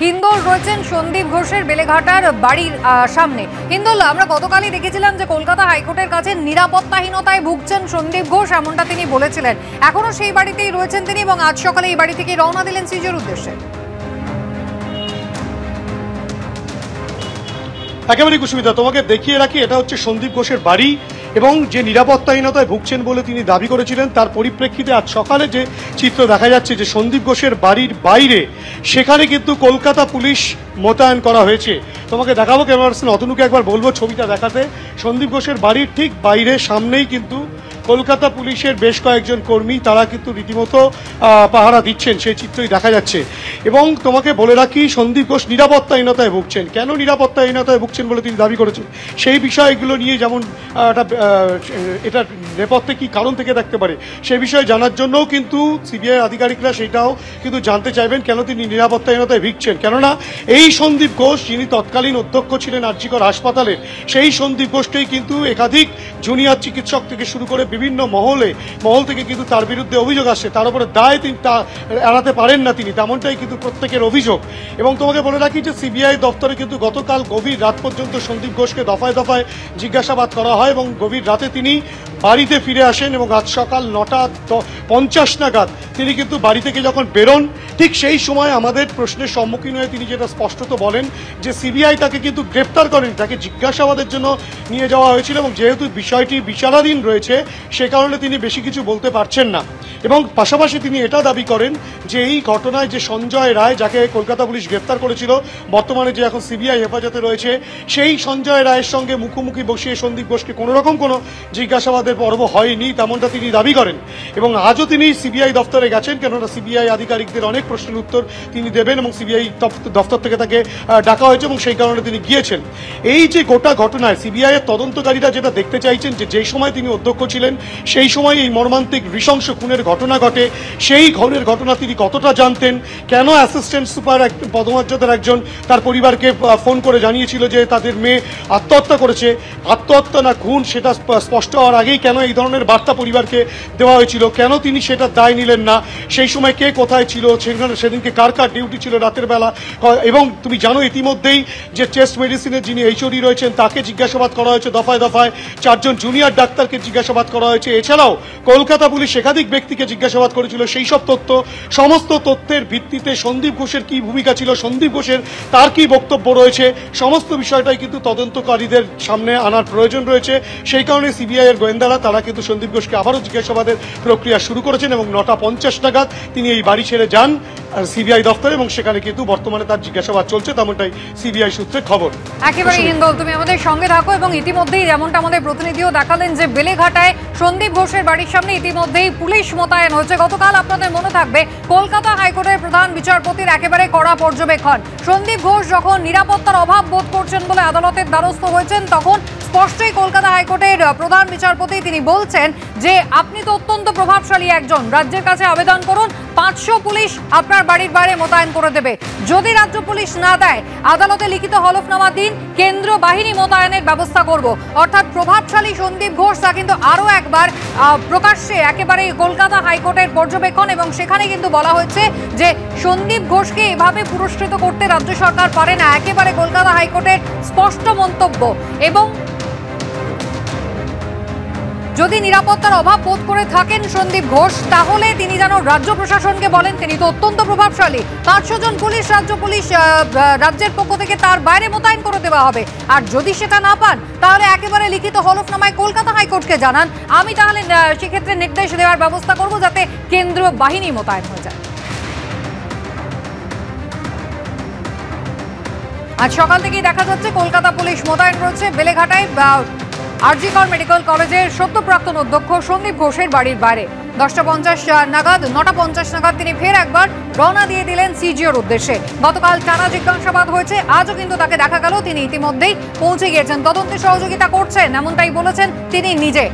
হিন্দোল রয়েছেন সন্দীপ ঘোষের বেলেঘাটার বাড়ির সামনে। হিন্দোল, আমরা গতকালই দেখেছিলাম যে কলকাতা হাইকোর্টের কাছে নিরাপত্তাহীনতায় ভুগছেন সন্দীপ ঘোষ, এমনটা তিনি বলেছিলেন। এখনো সেই বাড়িতেই রয়েছেন তিনি এবং আজ সকালে এই বাড়ি থেকে রওনা দিলেন সিজের উদ্দেশ্যে। একেবারে কুসুমিতা, তোমাকে দেখিয়ে রাখি, এটা হচ্ছে সন্দীপ ঘোষের বাড়ি এবং যে নিরাপত্তাহীনতায় ভুগছেন বলে তিনি দাবি করেছিলেন তার পরিপ্রেক্ষিতে আজ সকালে যে চিত্র দেখা যাচ্ছে যে সন্দীপ ঘোষের বাড়ির বাইরে সেখানে কিন্তু কলকাতা পুলিশ মোতায়েন করা হয়েছে। তোমাকে দেখাবো, ক্যামেরা পার্সন অতনুকে একবার বলবো ছবিটা দেখাতে। সন্দীপ ঘোষের বাড়ির ঠিক বাইরে সামনেই কিন্তু কলকাতা পুলিশের বেশ কয়েকজন কর্মী, তারা কিন্তু রীতিমতো পাহারা দিচ্ছেন, সেই চিত্রই দেখা যাচ্ছে। এবং তোমাকে বলে রাখি, সন্দীপ ঘোষ নিরাপত্তাহীনতায় ভুগছেন। কেন নিরাপত্তাহীনতায় ভুগছেন বলে তিনি দাবি করেছেন, সেই বিষয়গুলো নিয়ে যেমন এটা নেপথ্যে কি কারণ থেকে থাকতে পারে সেই বিষয়ে জানার জন্যও কিন্তু সিবিআই আধিকারিকরা সেটাও কিন্তু জানতে চাইবেন কেন তিনি নিরাপত্তাহীনতায় ভুগছেন। কেননা এই সন্দীপ ঘোষ, যিনি তৎকালীন অধ্যক্ষ ছিলেন আর.জি.কর হাসপাতালের, সেই সন্দীপ ঘোষকেই কিন্তু একাধিক জুনিয়র চিকিৎসক থেকে শুরু করে বিভিন্ন মহল থেকে কিন্তু তার বিরুদ্ধে অভিযোগ আসছে। তার উপরে দায় তিনি এড়াতে পারেন না তিনি, তেমনটাই কিন্তু প্রত্যেকের অভিযোগ। এবং তোমাকে বলে রাখি যে সিবিআই দপ্তরে কিন্তু গতকাল গভীর রাত পর্যন্ত সন্দীপ ঘোষকে দফায় দফায় জিজ্ঞাসাবাদ করা হয় এবং গভীর রাতে তিনি বাড়িতে ফিরে আসেন এবং আজ সকাল 9:50 নাগাদ তিনি কিন্তু বাড়ি থেকে যখন বেরোন, ঠিক সেই সময় আমাদের প্রশ্নের সম্মুখীন হয়ে তিনি যেটা স্পষ্টত বলেন যে সিবিআই তাকে কিন্তু গ্রেপ্তার করেনি, তাকে জিজ্ঞাসাবাদের জন্য নিয়ে যাওয়া হয়েছিল এবং যেহেতু বিষয়টি বিচারাধীন রয়েছে সে কারণে তিনি বেশি কিছু বলতে পারছেন না। এবং পাশাপাশি তিনি এটা দাবি করেন যে এই ঘটনায় যে সঞ্জয় রায়, যাকে কলকাতা পুলিশ গ্রেপ্তার করেছিল, বর্তমানে যে এখন সিবিআই হেফাজতে রয়েছে, সেই সঞ্জয় রায়ের সঙ্গে মুখোমুখি বসিয়ে সন্দীপ ঘোষকে কোনো রকম কোনো জিজ্ঞাসাবাদের পর্ব হয়নি, তেমনটা তিনি দাবি করেন। এবং আজও তিনি সিবিআই দপ্তরে গেছেন, কেননা সিবিআই আধিকারিকদের অনেক প্রশ্নের উত্তর তিনি দেবেন এবং সিবিআই দপ্তর থেকে তাকে ডাকা হয়েছে এবং সেই কারণে তিনি গিয়েছেন। এই যে গোটা ঘটনায় সিবিআই এর তদন্তকারীরা যেটা দেখতে চাইছেন যে যেই সময় তিনি অধ্যক্ষ ছিলেন সেই সময় এই মর্মান্তিক নৃশংস খুনের ঘটনা ঘটে, সেই খুনের ঘটনা তিনি কতটা জানতেন, কেন অ্যাসিস্ট্যান্ট সুপার পদমর্যাদার একজন তার পরিবারকে ফোন করে জানিয়েছিল যে তাদের মেয়ে আত্মহত্যা করেছে, আত্মহত্যা না খুন সেটা স্পষ্ট হওয়ার আগেই কেন এই ধরনের বার্তা পরিবারকে দেওয়া হয়েছিল, কেন তিনি সেটা দায় নিলেন না, সেই সময় কে কোথায় ছিল, সেদিনকে কার কার ডিউটি ছিল রাতের বেলা। এবং তুমি জানো ইতিমধ্যেই যে চেস্ট মেডিসিনের যিনি এইচওডি রয়েছেন তাকে জিজ্ঞাসাবাদ করা হয়েছে দফায় দফায়, 4 জন জুনিয়র ডাক্তারকে জিজ্ঞাসাবাদ করা হয়েছে, এছাড়াও কলকাতা পুলিশ একাধিক ব্যক্তিকে জিজ্ঞাসাবাদ করেছিল। সেই সব সমস্ত তথ্যের ভিত্তিতে সন্দীপ ঘোষের কি ভূমিকা ছিল, সন্দীপ ঘোষের তার কি বক্তব্য রয়েছে, সমস্ত বিষয়টাই কিন্তু তদন্তকারীদের সামনে আনার প্রয়োজন রয়েছে। সেই কারণে সিবিআই এর গোয়েন্দারা তারা কিন্তু সন্দীপ ঘোষকে আবারও জিজ্ঞাসাবাদের প্রক্রিয়া শুরু করেছেন এবং 9:50 নাগাদ তিনি এই বাড়ি ছেড়ে যান সিবিআই দপ্তরে এবং সেখানে কিন্তু বর্তমানে তার জিজ্ঞাসাবাদ চলছে, তেমনটাই সিবিআই সূত্রে খবর। একেবারে হিন্দোল, তুমি আমাদের সঙ্গে থাকো এবং ইতিমধ্যেই যেমনটা আমাদের প্রতিনিধিও দেখালেন যে বেলেঘাটায় সন্দীপ ঘোষের বাড়ির সামনে ইতিমধ্যেই পুলিশ মোতায়েন হয়েছে। গতকাল আপনাদের মনে থাকবে কলকাতা হাইকোর্টের প্রধান বিচারপতির একেবারে কড়া পর্যবেক্ষণ। সন্দীপ ঘোষ যখন নিরাপত্তার অভাব বোধ করছেন বলে আদালতের দ্বারস্থ হয়েছেন তখন স্পষ্টই কলকাতা হাইকোর্টের প্রধান বিচারপতি তিনি বলছেন যে আপনি তো অত্যন্ত প্রভাবশালী একজন, রাজ্যের কাছে আবেদন করুন, 500 পুলিশ আপনার বাড়ির বাইরে মোতায়েন করে দেবে। যদি রাজ্য পুলিশ না দেয় আদালতে লিখিত হলফনামা দিন, কেন্দ্র বাহিনী মোতায়েনের ব্যবস্থা করব। অর্থাৎ প্রভাবশালী সন্দীপ ঘোষ তা কিন্তু আরও একবার প্রকাশ্যে একেবারে কলকাতা হাইকোর্টের পর্যবেক্ষণ এবং সেখানে কিন্তু বলা হয়েছে যে সন্দীপ ঘোষকে এভাবে পুরস্কৃত করতে রাজ্য সরকার পারে না, একেবারে কলকাতা হাইকোর্টের স্পষ্ট মন্তব্য। এবং যদি নিরাপত্তার অভাব বোধ করে থাকেন সন্দীপ ঘোষ তাহলে তিনি যেন রাজ্য প্রশাসনকে বলেন, তিনি তো অত্যন্ত প্রভাবশালী, 500 জন পুলিশ রাজ্যের পক্ষ থেকে তার বাইরে মোতায়েন করে দেওয়া হবে। আর যদি সেটা না পান তাহলে একেবারে লিখিত হলফনামায় কলকাতা হাইকোর্টকে জানান, আমি তাহলে সেক্ষেত্রে নির্দেশ দেওয়ার ব্যবস্থা করব যাতে কেন্দ্রীয় বাহিনী মোতায়েন হয়ে যায়। আজ সকাল থেকেই দেখা যাচ্ছে কলকাতা পুলিশ মোতায়েন রয়েছে বেলেঘাটায় আর.জি.কর মেডিকেল কলেজের সদ্য প্রাক্তন অধ্যক্ষ সন্দীপ ঘোষের বাড়ির বাইরে। 9:50 নাগাদ তিনি ফের একবার রওনা দিয়ে দিলেন সিজিওর উদ্দেশ্যে। গতকাল টানা জিজ্ঞাসাবাদ হয়েছে, আজও কিন্তু তাকে দেখা গেল তিনি ইতিমধ্যেই পৌঁছে গিয়েছেন, তদন্তে সহযোগিতা করছেন এমনটাই বলেছেন তিনি নিজে।